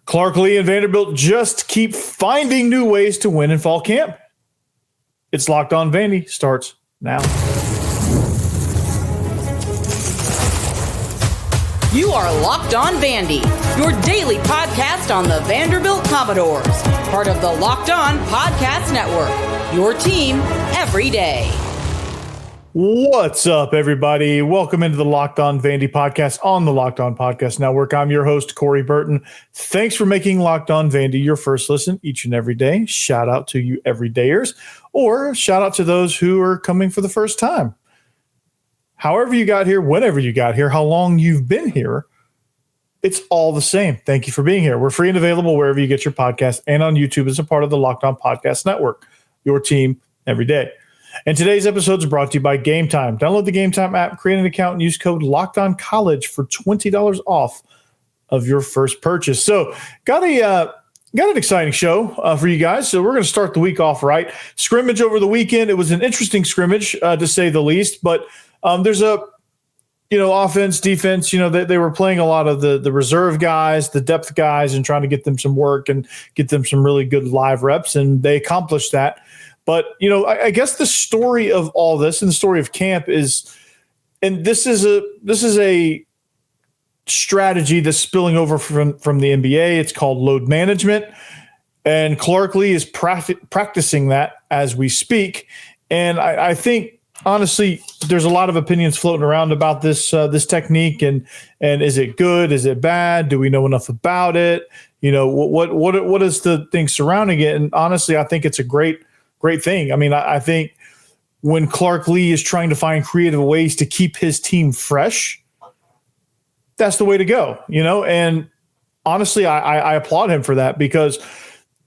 Clark Lea and Vanderbilt just keep finding new ways to win in fall camp. It's Locked On Vandy starts now. You are Locked On Vandy, your daily podcast on the Vanderbilt Commodores, part of the Locked On Podcast Network, your team every day. What's up, everybody? Welcome into the Locked On Vandy podcast on the Locked On Podcast Network. I'm your host, Corey Burton. Thanks for making Locked On Vandy your first listen each and every day. Shout out to you everydayers, or shout out to those who are coming for the first time. However you got here, whenever you got here, how long you've been here, it's all the same. Thank you for being here. We're free and available wherever you get your podcast and on YouTube as a part of the Locked On Podcast Network, your team every day. And today's episode is brought to you by Game Time. Download the Game Time app, create an account, and use code LOCKEDONCollege for $20 off of your first purchase. So got an exciting show for you guys. So we're going to start the week off right. Scrimmage over the weekend. It was an interesting scrimmage, to say the least. But there's a, offense, defense. They were playing a lot of the reserve guys, the depth guys, and trying to get them some work and get them some really good live reps. And they accomplished that. But, I guess the story of all this and the story of camp is, and this is a strategy that's spilling over from the NBA. It's called load management. And Clark Lea is practicing that as we speak. And I think, honestly, there's a lot of opinions floating around about this technique. And is it good? Is it bad? Do we know enough about it? What is the thing surrounding it? And honestly, I think it's a great thing. I mean, I think when Clark Lea is trying to find creative ways to keep his team fresh, that's the way to go, and honestly, I applaud him for that, because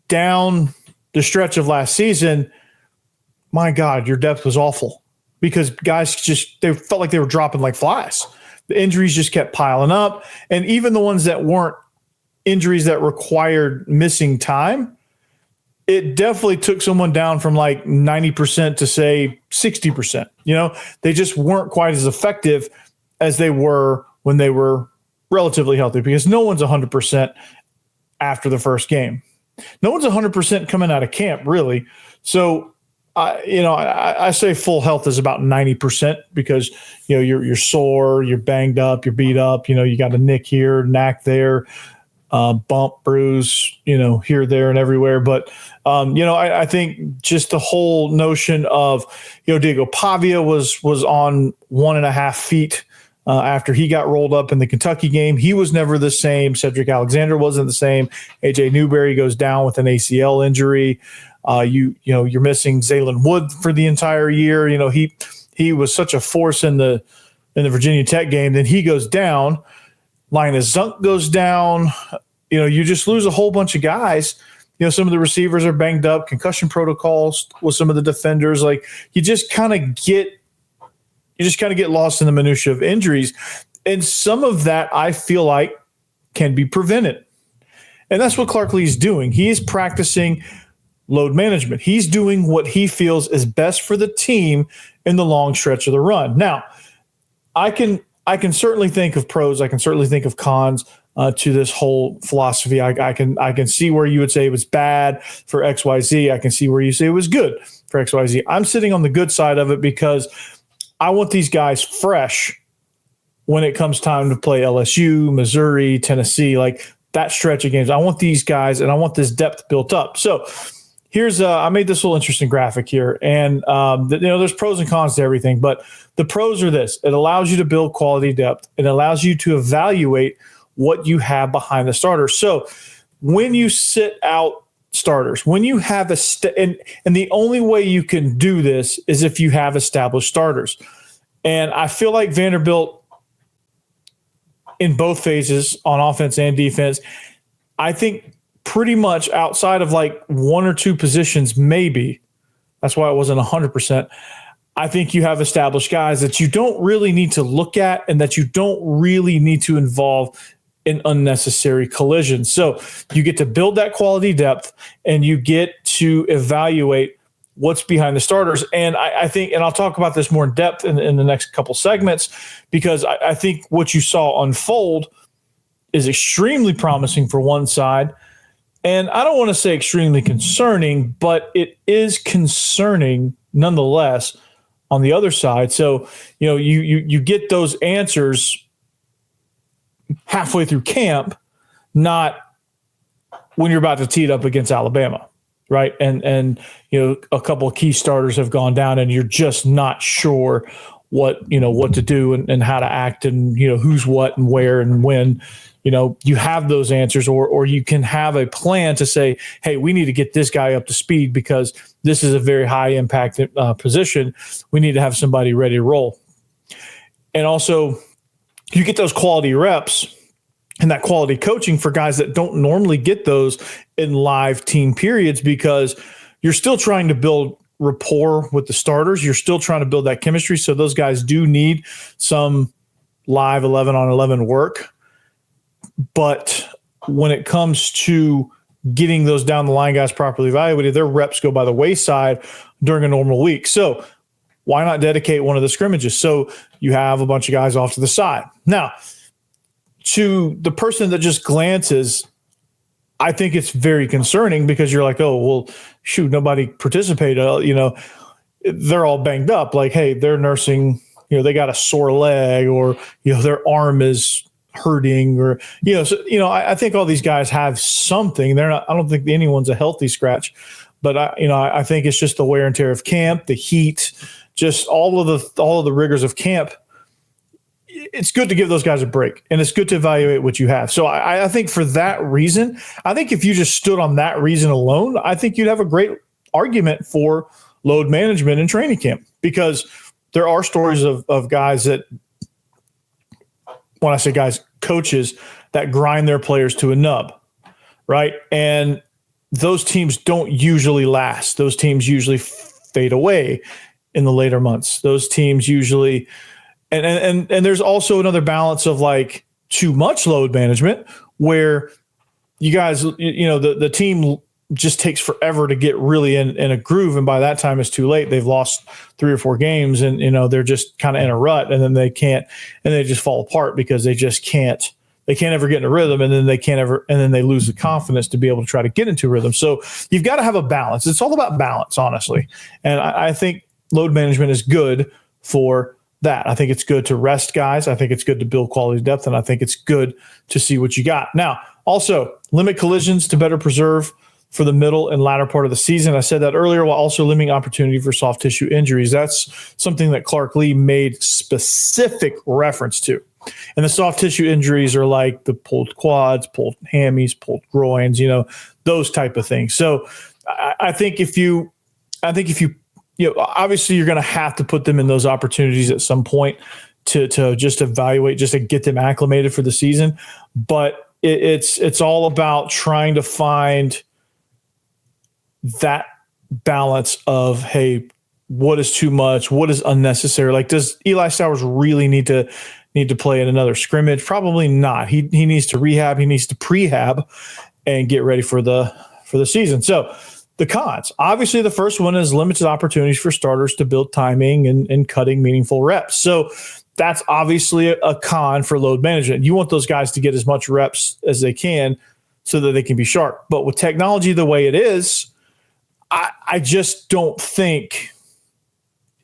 down the stretch of last season, my God, your depth was awful, because guys they felt like they were dropping like flies. The injuries just kept piling up, and even the ones that weren't injuries that required missing time, it definitely took someone down from like 90% to say 60%. They just weren't quite as effective as they were when they were relatively healthy, because no one's 100% after the first game. No one's 100% coming out of camp, really. So, I say full health is about 90%, because, you're sore, you're banged up, you're beat up, you got a nick here, knack there, bump, bruise, here, there, and everywhere. But, I think just the whole notion of, Diego Pavia was on 1.5 feet after he got rolled up in the Kentucky game. He was never the same. Cedric Alexander wasn't the same. AJ Newberry goes down with an ACL injury. You're missing Zaylen Wood for the entire year. He was such a force in the Virginia Tech game. Then he goes down. Linus Zunk goes down. You just lose a whole bunch of guys. Some of the receivers are banged up, concussion protocols with some of the defenders. Like, you just kind of get lost in the minutia of injuries. And some of that, I feel like, can be prevented. And that's what Clark Lea is doing. He is practicing load management. He's doing what he feels is best for the team in the long stretch of the run. Now, I can certainly think of pros. I can certainly think of cons to this whole philosophy. I can see where you would say it was bad for XYZ. I can see where you say it was good for XYZ. I'm sitting on the good side of it, because I want these guys fresh when it comes time to play LSU, Missouri, Tennessee, like that stretch of games. I want these guys, and I want this depth built up. So here's I made this little interesting graphic here, and there's pros and cons to everything, but the pros are this: it allows you to build quality depth. It allows you to evaluate what you have behind the starters. So when you sit out starters, when you have and the only way you can do this is if you have established starters. And I feel like Vanderbilt, in both phases, on offense and defense, I think pretty much outside of like one or two positions, maybe, that's why it wasn't 100%, I think you have established guys that you don't really need to look at, and that you don't really need to involve in unnecessary collisions. So you get to build that quality depth, and you get to evaluate what's behind the starters. And I think, and I'll talk about this more in depth in the next couple segments, because I think what you saw unfold is extremely promising for one side. And I don't want to say extremely concerning, but it is concerning nonetheless on the other side. So, you get those answers halfway through camp, not when you're about to tee it up against Alabama, right? And a couple of key starters have gone down and you're just not sure what to do and how to act and, who's what and where and when. You have those answers, or you can have a plan to say, hey, we need to get this guy up to speed because this is a very high impact position. We need to have somebody ready to roll. And also you get those quality reps and that quality coaching for guys that don't normally get those in live team periods, because you're still trying to build rapport with the starters. You're still trying to build that chemistry. So those guys do need some live 11-on-11 work. But when it comes to getting those down the line guys properly evaluated, their reps go by the wayside during a normal week. So why not dedicate one of the scrimmages? So you have a bunch of guys off to the side. Now, to the person that just glances, I think it's very concerning because you're like, oh, well, shoot, nobody participated. They're all banged up. Like, hey, they're nursing, they got a sore leg, or, their arm is hurting, or, I think all these guys have something. I don't think anyone's a healthy scratch, but I think it's just the wear and tear of camp, the heat, just all of the rigors of camp. It's good to give those guys a break, and it's good to evaluate what you have. So I think for that reason, I think if you just stood on that reason alone, I think you'd have a great argument for load management in training camp, because there are stories of guys that, when I say guys, coaches that grind their players to a nub, right? And those teams don't usually last. Those teams usually fade away in the later months. Those teams usually – and there's also another balance of like too much load management where you guys, the team just takes forever to get really in a groove. And by that time it's too late. They've lost 3 or 4 games and, they're just kind of in a rut, and then they just fall apart because they can't ever get in a rhythm. And then they lose the confidence to be able to try to get into a rhythm. So you've got to have a balance. It's all about balance, honestly. And I think load management is good for that. I think it's good to rest guys. I think it's good to build quality depth, and I think it's good to see what you got. Now, also limit collisions to better preserve for the middle and latter part of the season. I said that earlier, while also limiting opportunity for soft tissue injuries. That's something that Clark Lea made specific reference to. And the soft tissue injuries are like the pulled quads, pulled hammies, pulled groins, those type of things. So I think if you obviously you're going to have to put them in those opportunities at some point to just evaluate, just to get them acclimated for the season. But it's all about trying to find that balance of, hey, what is too much? What is unnecessary? Like, does Eli Stowers really need to play in another scrimmage? Probably not. He needs to rehab. He needs to prehab and get ready for the season. So the cons, obviously the first one is limited opportunities for starters to build timing and cutting meaningful reps. So that's obviously a con for load management. You want those guys to get as much reps as they can so that they can be sharp. But with technology the way it is, I just don't think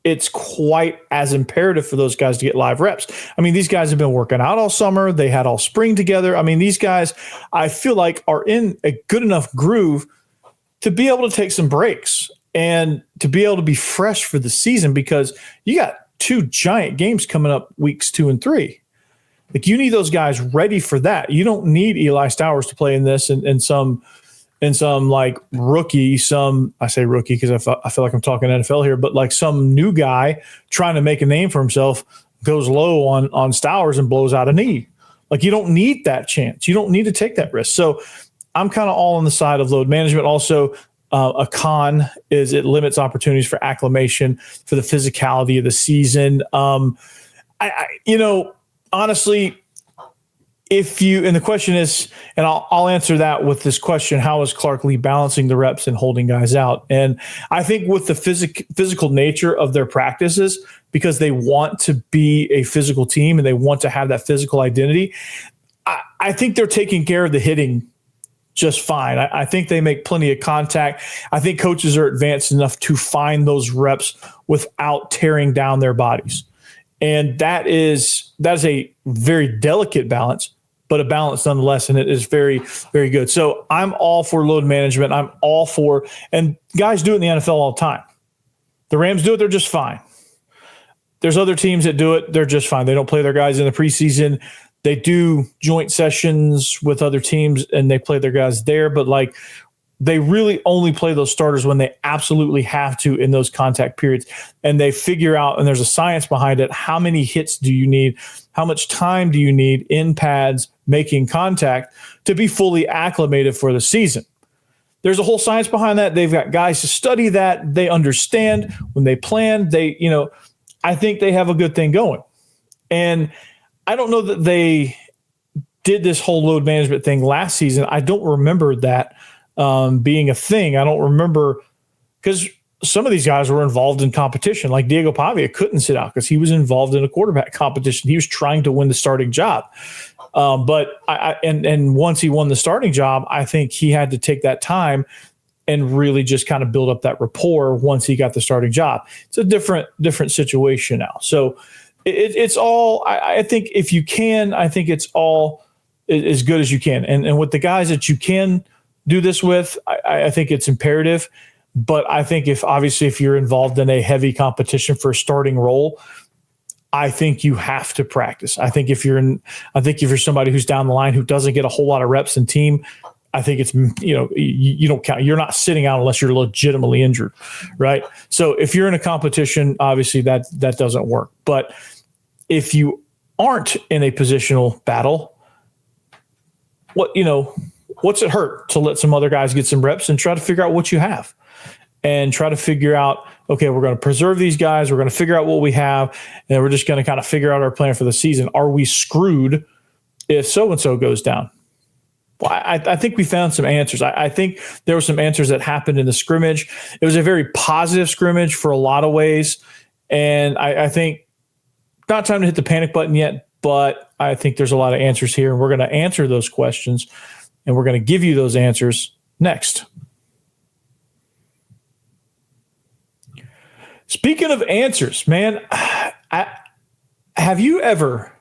it's quite as imperative for those guys to get live reps. I mean, these guys have been working out all summer. They had all spring together. I mean, these guys, I feel like, are in a good enough groove to be able to take some breaks and to be able to be fresh for the season, because you got 2 giant games coming up weeks 2 and 3. Like, you need those guys ready for that. You don't need Eli Stowers to play in this and some like rookie, I say rookie because I feel like I'm talking NFL here, but like some new guy trying to make a name for himself goes low on Stowers and blows out a knee. Like, you don't need that chance. You don't need to take that risk. So I'm kind of all on the side of load management. Also, a con is it limits opportunities for acclimation for the physicality of the season. Honestly, and the question is, and I'll answer that with this question: how is Clark Lea balancing the reps and holding guys out? And I think with the physical nature of their practices, because they want to be a physical team and they want to have that physical identity, I think they're taking care of the hitting just fine. I think they make plenty of contact. I think coaches are advanced enough to find those reps without tearing down their bodies. And that is a very delicate balance, but a balance nonetheless. And it is very, very good. So I'm all for load management. I'm all for, and guys do it in the NFL all the time. The Rams do it. They're just fine. There's other teams that do it. They're just fine. They don't play their guys in the preseason. They do joint sessions with other teams and they play their guys there, but like they really only play those starters when they absolutely have to in those contact periods. And they figure out, and there's a science behind it, how many hits do you need? How much time do you need in pads making contact to be fully acclimated for the season? There's a whole science behind that. They've got guys to study that. They understand when they plan. I think they have a good thing going. And I don't know that they did this whole load management thing last season. I don't remember that being a thing. I don't remember, because some of these guys were involved in competition. Like Diego Pavia couldn't sit out because he was involved in a quarterback competition. He was trying to win the starting job. But once he won the starting job, I think he had to take that time and really just kind of build up that rapport once he got the starting job. It's a different situation now. So it's all, I think if you can, I think it's all as good as you can. And with the guys that you can do this with, I think it's imperative. But I think if you're involved in a heavy competition for a starting role, I think you have to practice. I think if you're somebody who's down the line who doesn't get a whole lot of reps in team, I think it's, you don't count. You're not sitting out unless you're legitimately injured, right? So if you're in a competition, obviously that doesn't work. But if you aren't in a positional battle, what's it hurt to let some other guys get some reps and try to figure out what you have and try to figure out, okay, we're going to preserve these guys. We're going to figure out what we have, and we're just going to kind of figure out our plan for the season. Are we screwed if so-and-so goes down? Well, I think we found some answers. I think there were some answers that happened in the scrimmage. It was a very positive scrimmage for a lot of ways. And I think not time to hit the panic button yet, but I think there's a lot of answers here. And we're going to answer those questions, and we're going to give you those answers next. Speaking of answers, man, have you ever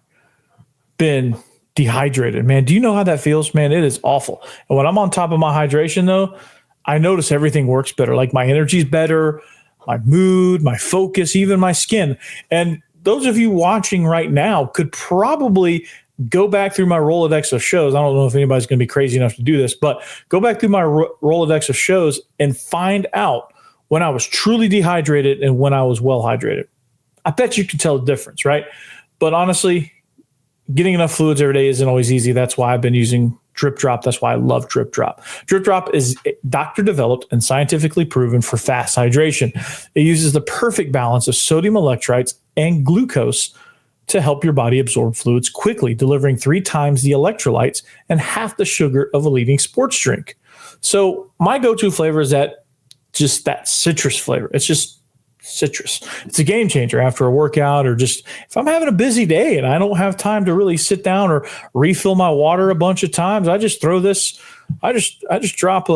been dehydrated? Man, do you know how that feels? Man, it is awful. And when I'm on top of my hydration, though, I notice everything works better. Like my energy's better, my mood, my focus, even my skin. And those of you watching right now could probably go back through my Rolodex of shows. I don't know if anybody's going to be crazy enough to do this, but go back through my Rolodex of shows and find out when I was truly dehydrated and when I was well hydrated. I bet you can tell the difference, right? But honestly, getting enough fluids every day isn't always easy. That's why I've been using Drip Drop. That's why I love Drip Drop. Drip Drop is doctor developed and scientifically proven for fast hydration. It uses the perfect balance of sodium electrolytes and glucose to help your body absorb fluids quickly, delivering 3 times the electrolytes and half the sugar of a leading sports drink. So my go-to flavor is that citrus flavor. It's just citrus. It's a game changer after a workout, or just if I'm having a busy day and I don't have time to really sit down or refill my water a bunch of times, I just throw this. I just drop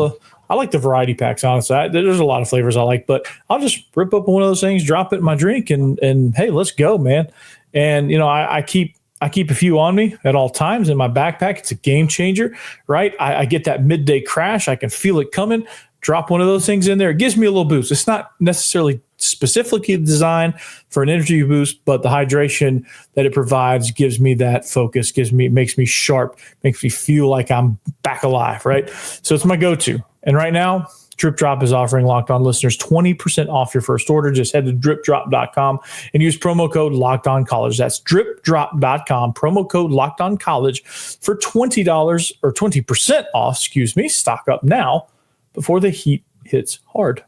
I like the variety packs, honestly. There's a lot of flavors I like, but I'll just rip up one of those things, drop it in my drink, and hey, let's go, man. And I keep a few on me at all times in my backpack. It's a game changer, right? I get that midday crash. I can feel it coming. Drop one of those things in there. It gives me a little boost. It's not necessarily specifically designed for an energy boost, but the hydration that it provides gives me that focus, makes me sharp, makes me feel like I'm back alive, right? So it's my go-to. And right now, Drip Drop is offering Locked On listeners 20% off your first order. Just head to dripdrop.com and use promo code LOCKEDONCollege. That's dripdrop.com, promo code LOCKEDONCollege for $20 or 20% off, Stock up now before the heat hits hard.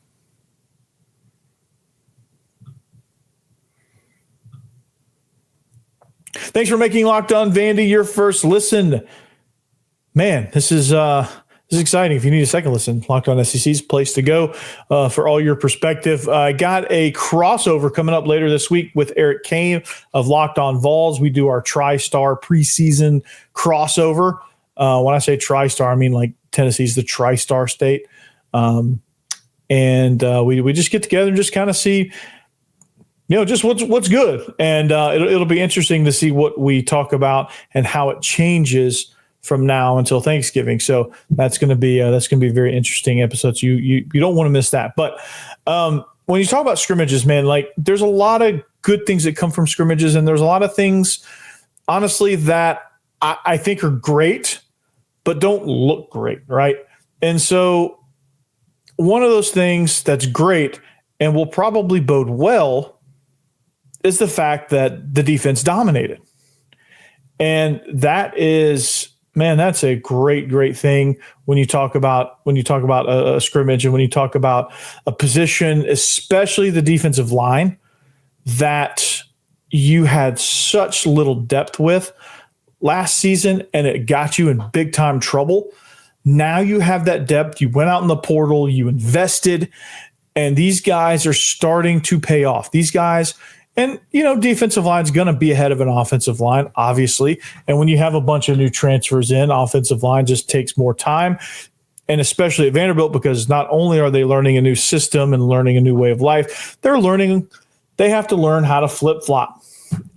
Thanks for making Locked On Vandy your first listen. Man, this is exciting. If you need a second listen, Locked On SEC's place to go for all your perspective. I got a crossover coming up later this week with Eric Kane of Locked On Vols. We do our TriStar preseason crossover. When I say tri-star, I mean like Tennessee's the tri-star state. We just get together and just kind of see, just what's good. And it'll be interesting to see what we talk about and how it changes from now until Thanksgiving. So that's going to be a very interesting episode. So you don't want to miss that. But when you talk about scrimmages, man, like there's a lot of good things that come from scrimmages, and there's a lot of things, honestly, that I think are great, but don't look great, right? And so one of those things that's great and will probably bode well is the fact that the defense dominated. And that is, man, that's a great thing when you talk about a scrimmage and when you talk about a position, especially the defensive line, that you had such little depth with last season, and it got you in big time trouble. Now you have that depth. You went out in the portal, you invested, and these guys are starting to pay off. These guys, and defensive line is going to be ahead of an offensive line, obviously. And when you have a bunch of new transfers in, offensive line just takes more time. And especially at Vanderbilt, because not only are they learning a new system and learning a new way of life, they have to learn how to flip-flop.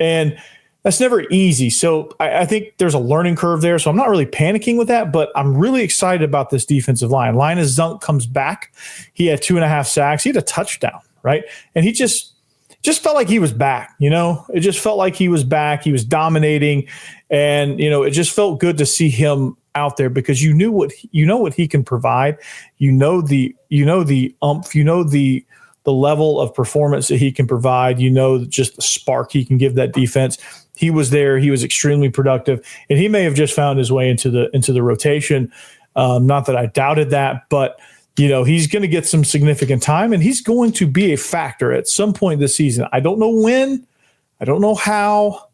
And that's never easy. So I think there's a learning curve there. So I'm not really panicking with that, but I'm really excited about this defensive line. Linus Zunk comes back. He had 2.5 sacks. He had a touchdown, right? And he just felt like he was back, It just felt like he was back. He was dominating. And, it just felt good to see him out there because you know what he can provide. The umph, the level of performance that he can provide, just the spark he can give that defense. He was there. He was extremely productive, and he may have just found his way into the rotation. Not that I doubted that, but he's going to get some significant time, and he's going to be a factor at some point this season. I don't know when, I don't know how,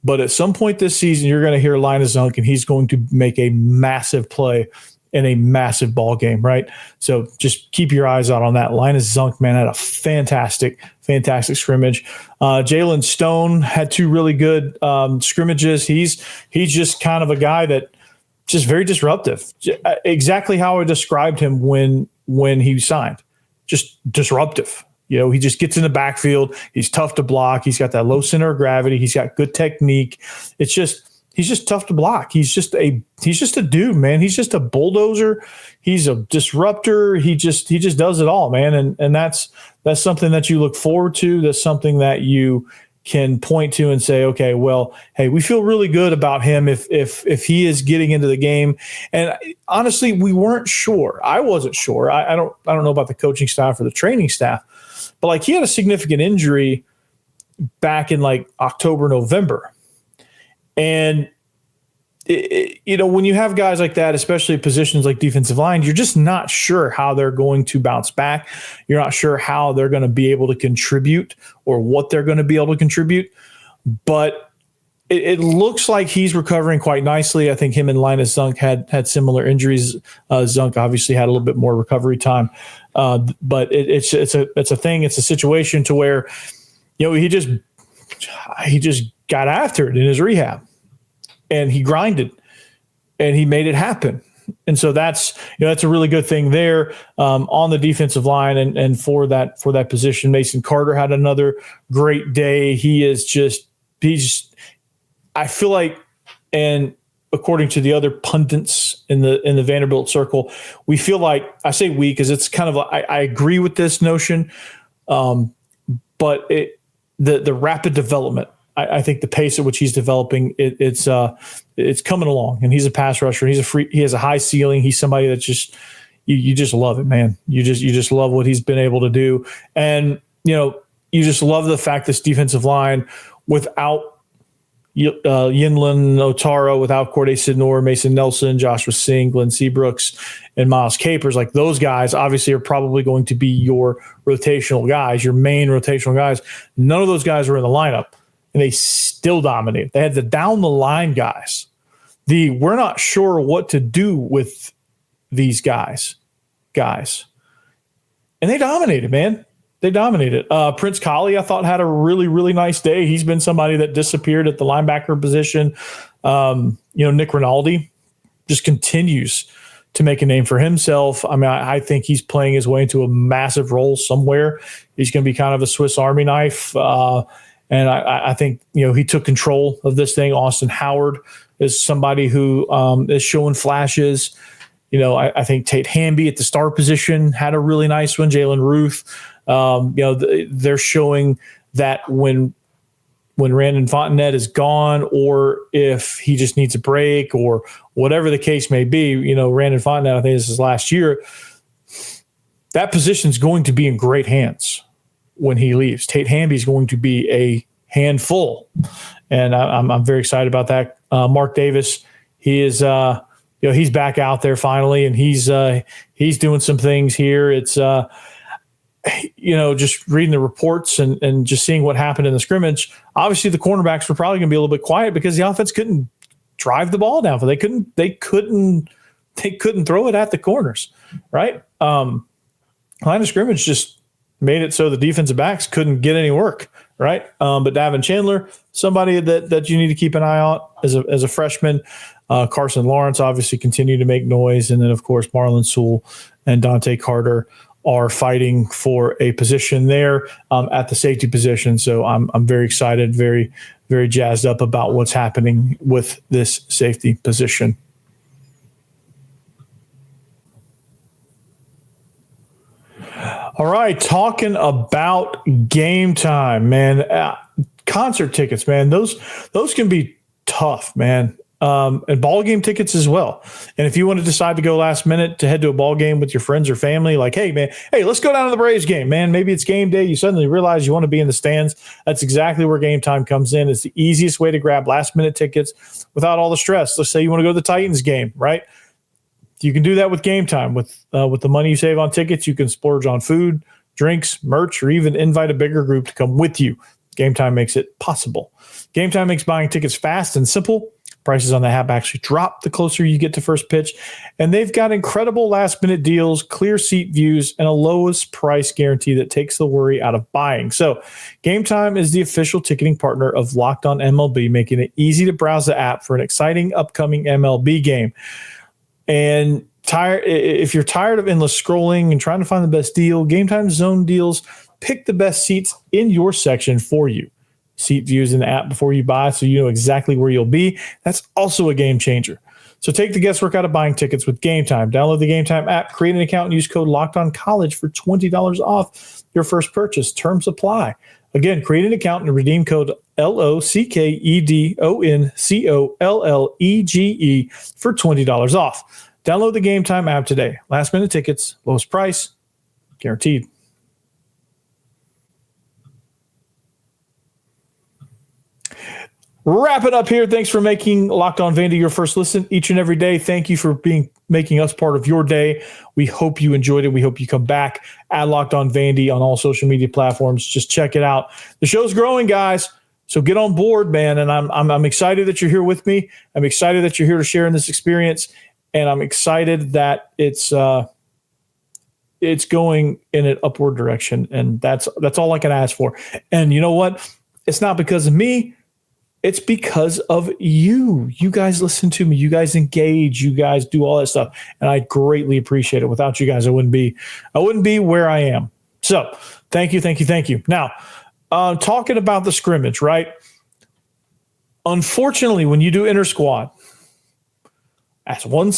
but at some point this season, you're going to hear Linus Zunk, and he's going to make a massive play in a massive ball game, right? So just keep your eyes out on that. Linus Zunk, man, had a fantastic scrimmage. Jalen Stone had 2 really good scrimmages. He's just kind of a guy that just very disruptive. Exactly how I described him when he signed. Just disruptive. He just gets in the backfield. He's tough to block. He's got that low center of gravity. He's got good technique. He's just tough to block. He's just a dude, man. He's just a bulldozer. He's a disruptor. He just does it all, man. And that's something that you look forward to. That's something that you can point to and say, okay, well, hey, we feel really good about him if he is getting into the game. And honestly, we weren't sure. I wasn't sure. I don't know about the coaching staff or the training staff, but like he had a significant injury back in like October, November. And, when you have guys like that, especially positions like defensive line, you're just not sure how they're going to bounce back. You're not sure how they're going to be able to contribute or what they're going to be able to contribute. But it looks like he's recovering quite nicely. I think him and Linus Zunk had similar injuries. Zunk obviously had a little bit more recovery time. But it's a thing. It's a situation to where, he just got after it in his rehab, and he grinded, and he made it happen. And so that's a really good thing there on the defensive line and for that position. Mason Carter had another great day. I feel like, and according to the other pundits in the Vanderbilt circle, we feel like, I say we because it's kind of I agree with this notion, but the rapid development. I think the pace at which he's developing, it's coming along, and he's a pass rusher. He has a high ceiling. He's somebody that you just love it, man. You just love what he's been able to do, and you just love the fact this defensive line without Yinlin Otaro, without Corday Sidnor, Mason Nelson, Joshua Singh, Glenn Seabrooks, and Miles Capers, like those guys obviously are probably going to be your rotational guys, your main rotational guys. None of those guys were in the lineup, and they still dominated. They had the down the line guys. We're not sure what to do with these guys. And they dominated, man. They dominated. Prince Collie, I thought, had a really, really nice day. He's been somebody that disappeared at the linebacker position. Nick Rinaldi just continues to make a name for himself. I mean, I think he's playing his way into a massive role somewhere. He's going to be kind of a Swiss Army knife. And I think, he took control of this thing. Austin Howard is somebody who is showing flashes. I think Tate Hamby at the star position had a really nice one. Jalen Ruth, they're showing that when Randon Fontenette is gone, or if he just needs a break, or whatever the case may be, Randon Fontenette, I think this is last year, that position is going to be in great hands when he leaves. Tate Hamby is going to be a handful, and I'm very excited about that. Mark Davis, he is, he's back out there finally, and he's doing some things here. It's, just reading the reports and just seeing what happened in the scrimmage. Obviously, the cornerbacks were probably going to be a little bit quiet because the offense couldn't drive the ball down. They couldn't throw it at the corners, right? Line of scrimmage just made it so the defensive backs couldn't get any work, right? But Davin Chandler, somebody that you need to keep an eye on as a freshman. Carson Lawrence obviously continued to make noise, and then of course Marlon Sewell and Dante Carter are fighting for a position there at the safety position. So I'm very excited, very, very jazzed up about what's happening with this safety position. All right, talking about game time, man. Concert tickets, man. Those can be tough, man. And ball game tickets as well. And if you want to decide to go last minute to head to a ball game with your friends or family, like, hey, let's go down to the Braves game, man. Maybe it's game day. You suddenly realize you want to be in the stands. That's exactly where Game Time comes in. It's the easiest way to grab last minute tickets without all the stress. Let's say you want to go to the Titans game, right? You can do that with Game Time. With the money you save on tickets, you can splurge on food, drinks, merch, or even invite a bigger group to come with you. Game Time makes it possible. Game Time makes buying tickets fast and simple. Prices on the app actually drop the closer you get to first pitch. And they've got incredible last-minute deals, clear seat views, and a lowest price guarantee that takes the worry out of buying. So Game Time is the official ticketing partner of Locked On MLB, making it easy to browse the app for an exciting upcoming MLB game. And if you're tired of endless scrolling and trying to find the best deal, Game Time Zone Deals pick the best seats in your section for you. Seat views in the app before you buy, so you know exactly where you'll be. That's also a game changer. So take the guesswork out of buying tickets with Game Time. Download the Game Time app, create an account, and use code LOCKEDONCollege for $20 off your first purchase. Terms apply. Again, create an account and redeem code LOCKEDONCOLLEGE for $20 off. Download the Game Time app today. Last minute tickets, lowest price, guaranteed. Wrap it up here. Thanks for making Locked On Vandy your first listen each and every day. Thank you for making us part of your day. We hope you enjoyed it. We hope you come back at Locked On Vandy on all social media platforms. Just check it out. The show's growing, guys. So get on board, man. And I'm excited that you're here with me. I'm excited that you're here to share in this experience, and I'm excited that it's going in an upward direction. And that's all I can ask for. And you know what? It's not because of me. It's because of you. You guys listen to me. You guys engage. You guys do all that stuff, and I greatly appreciate it. Without you guys, I wouldn't be where I am. So, thank you. Now, talking about the scrimmage, right? Unfortunately, when you do inter squad, as one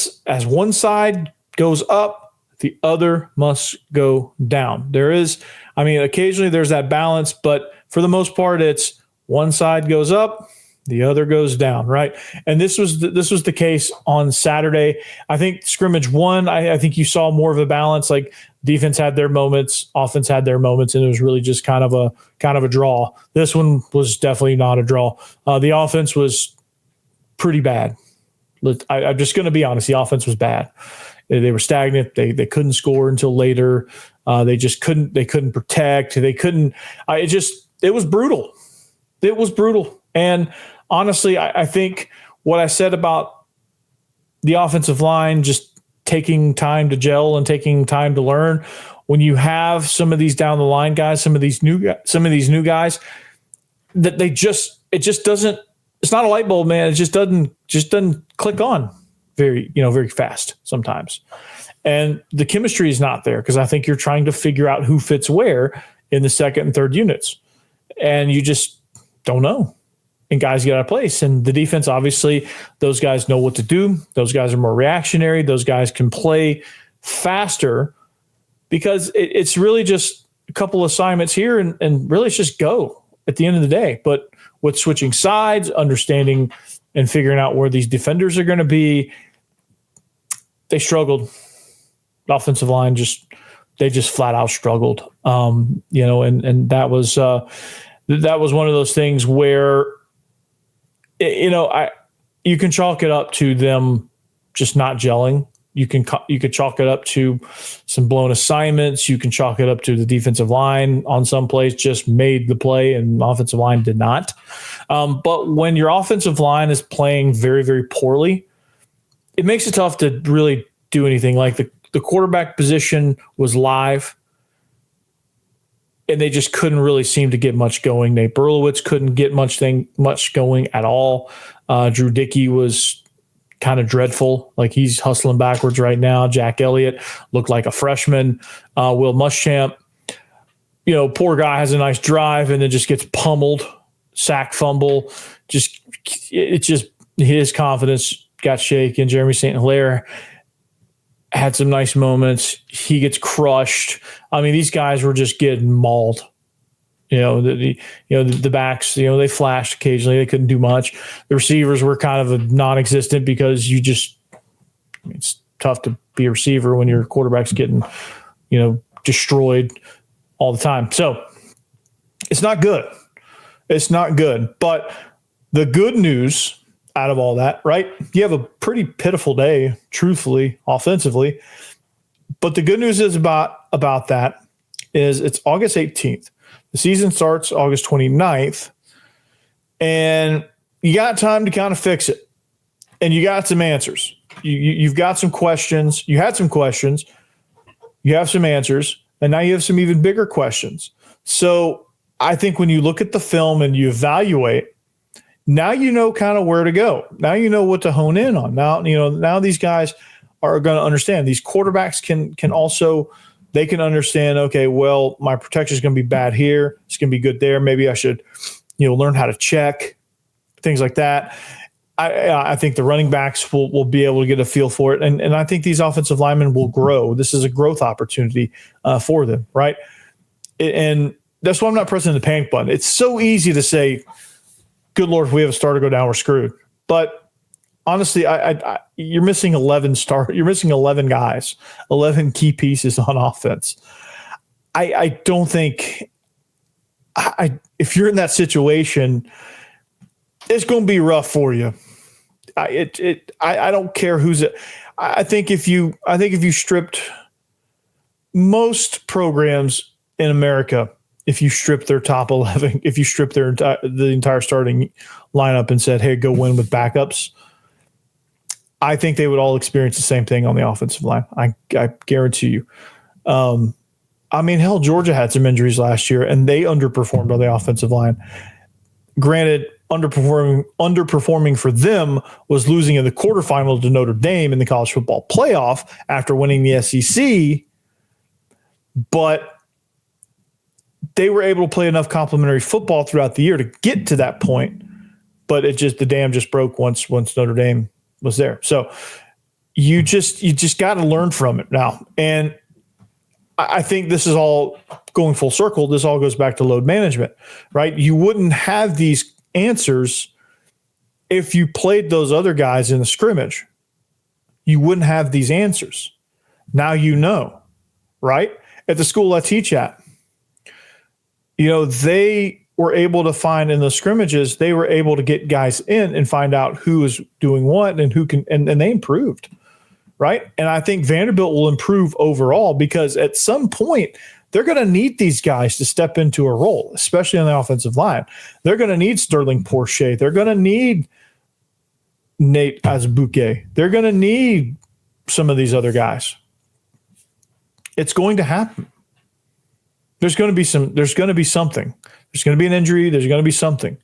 side goes up, the other must go down. Occasionally there's that balance, but for the most part, it's one side goes up, the other goes down, right? And this was the case on Saturday. I think scrimmage one, I think you saw more of a balance. Like defense had their moments, offense had their moments, and it was really just kind of a draw. This one was definitely not a draw. The offense was pretty bad. I'm just going to be honest. The offense was bad. They were stagnant. They couldn't score until later. They couldn't protect. It was brutal. It was brutal. And honestly, I think what I said about the offensive line just taking time to gel and taking time to learn, when you have some of these down the line guys, some of these new guys, that it's not a light bulb, man. It just doesn't click on. very fast sometimes. And the chemistry is not there because I think you're trying to figure out who fits where in the second and third units. And you just don't know. And guys get out of place. And the defense, obviously, those guys know what to do. Those guys are more reactionary. Those guys can play faster because it's really just a couple assignments here and really it's just go at the end of the day. But with switching sides, understanding and figuring out where these defenders are going to be, they struggled. The offensive line they just flat out struggled. And that was one of those things where, you can chalk it up to them just not gelling. You could chalk it up to some blown assignments. You can chalk it up to the defensive line on some plays just made the play and the offensive line did not. But when your offensive line is playing very, very poorly, it makes it tough to really do anything. Like the quarterback position was live, and they just couldn't really seem to get much going. Nate Berlowitz couldn't get much going at all. Drew Dickey was kind of dreadful. Like he's hustling backwards right now. Jack Elliott looked like a freshman. Will Muschamp, poor guy has a nice drive and then just gets pummeled, sack fumble. His confidence got shaken. Jeremy St. Hilaire had some nice moments. He gets crushed. I mean, these guys were just getting mauled. The backs, they flashed occasionally. They couldn't do much. The receivers were kind of a non-existent because it's tough to be a receiver when your quarterback's getting, destroyed all the time. So it's not good. It's not good. But the good news out of all that, right? You have a pretty pitiful day, truthfully, offensively. But the good news is about that is it's August 18th. The season starts August 29th, and you got time to kind of fix it. And you got some answers. You've got some questions. You had some questions. You have some answers, and now you have some even bigger questions. So I think when you look at the film and you evaluate, now you know kind of where to go. Now you know what to hone in on. Now these guys are going to understand. These quarterbacks can also – they can understand, okay, well, my protection is going to be bad here. It's going to be good there. Maybe I should, learn how to check, things like that. I think the running backs will be able to get a feel for it. And I think these offensive linemen will grow. This is a growth opportunity for them, right? And that's why I'm not pressing the panic button. It's so easy to say, good Lord, if we have a starter go down, we're screwed. But honestly, you're missing 11 You're missing 11 guys, 11 key pieces on offense. I don't think if you're in that situation, it's going to be rough for you. I don't care who's it. I think if you stripped most programs in America, if you strip their top 11, if you strip the entire starting lineup and said, hey, go win with backups, I think they would all experience the same thing on the offensive line. I guarantee you. Hell, Georgia had some injuries last year, and they underperformed on the offensive line. Granted, underperforming for them was losing in the quarterfinal to Notre Dame in the college football playoff after winning the SEC, but they were able to play enough complementary football throughout the year to get to that point, but the dam just broke once Notre Dame was there. So you just got to learn from it now. And I think this is all going full circle. This all goes back to load management, right? You wouldn't have these answers if you played those other guys in the scrimmage. You wouldn't have these answers. Now you know, right? At the school I teach at, they were able to find in the scrimmages, they were able to get guys in and find out who is doing what and who can, and they improved, right? And I think Vanderbilt will improve overall because at some point they're going to need these guys to step into a role, especially on the offensive line. They're going to need Sterling Porsche. They're going to need Nate Azubuike. They're going to need some of these other guys. It's going to happen. There's going to be something. There's going to be an injury. There's going to be something.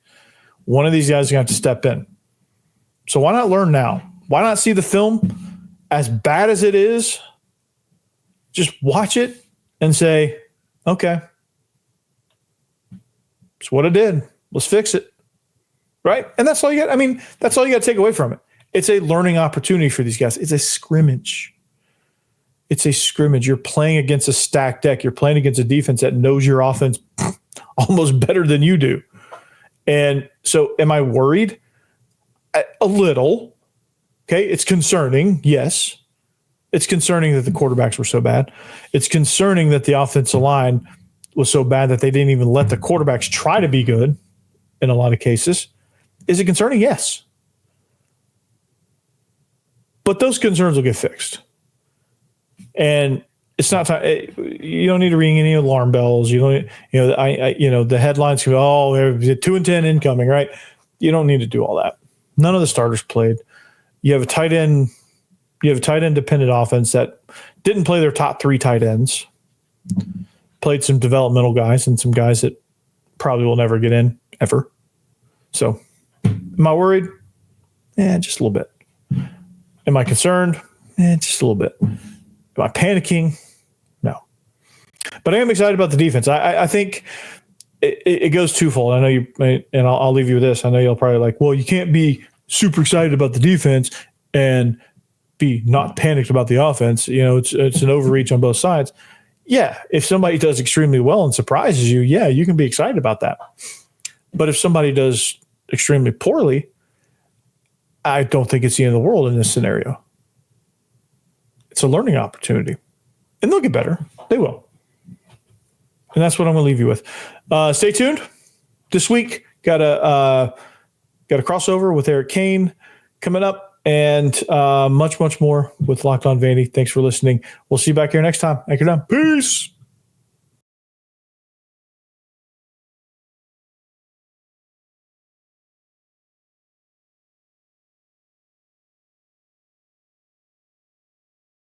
One of these guys is going to have to step in. So why not learn now? Why not see the film? As bad as it is, just watch it and say, okay, it's what it did. Let's fix it. Right? And that's all you got. I mean, that's all you got to take away from it. It's a learning opportunity for these guys. It's a scrimmage. It's a scrimmage. You're playing against a stacked deck. You're playing against a defense that knows your offense almost better than you do. And so am I worried? A little. Okay. It's concerning. Yes. It's concerning that the quarterbacks were so bad. It's concerning that the offensive line was so bad that they didn't even let the quarterbacks try to be good in a lot of cases. Is it concerning? Yes. But those concerns will get fixed. And it's not time. You don't need to ring any alarm bells. You don't, the headlines can go, 2-10 incoming, right? You don't need to do all that. None of the starters played. You have a tight end dependent offense that didn't play their top 3 tight ends. Played some developmental guys and some guys that probably will never get in ever. So, am I worried? Yeah, just a little bit. Am I concerned? Just a little bit. Am I panicking? No. But I am excited about the defense. I think it goes twofold. I know you, and I'll leave you with this. I know you'll probably like, well, you can't be super excited about the defense and be not panicked about the offense. It's an overreach on both sides. Yeah, if somebody does extremely well and surprises you, yeah, you can be excited about that. But if somebody does extremely poorly, I don't think it's the end of the world in this scenario. It's a learning opportunity. And they'll get better. They will. And that's what I'm going to leave you with. Stay tuned. This week, got a crossover with Eric Kane coming up, and much, much more with Locked On Vandy. Thanks for listening. We'll see you back here next time. Anchor down. Peace.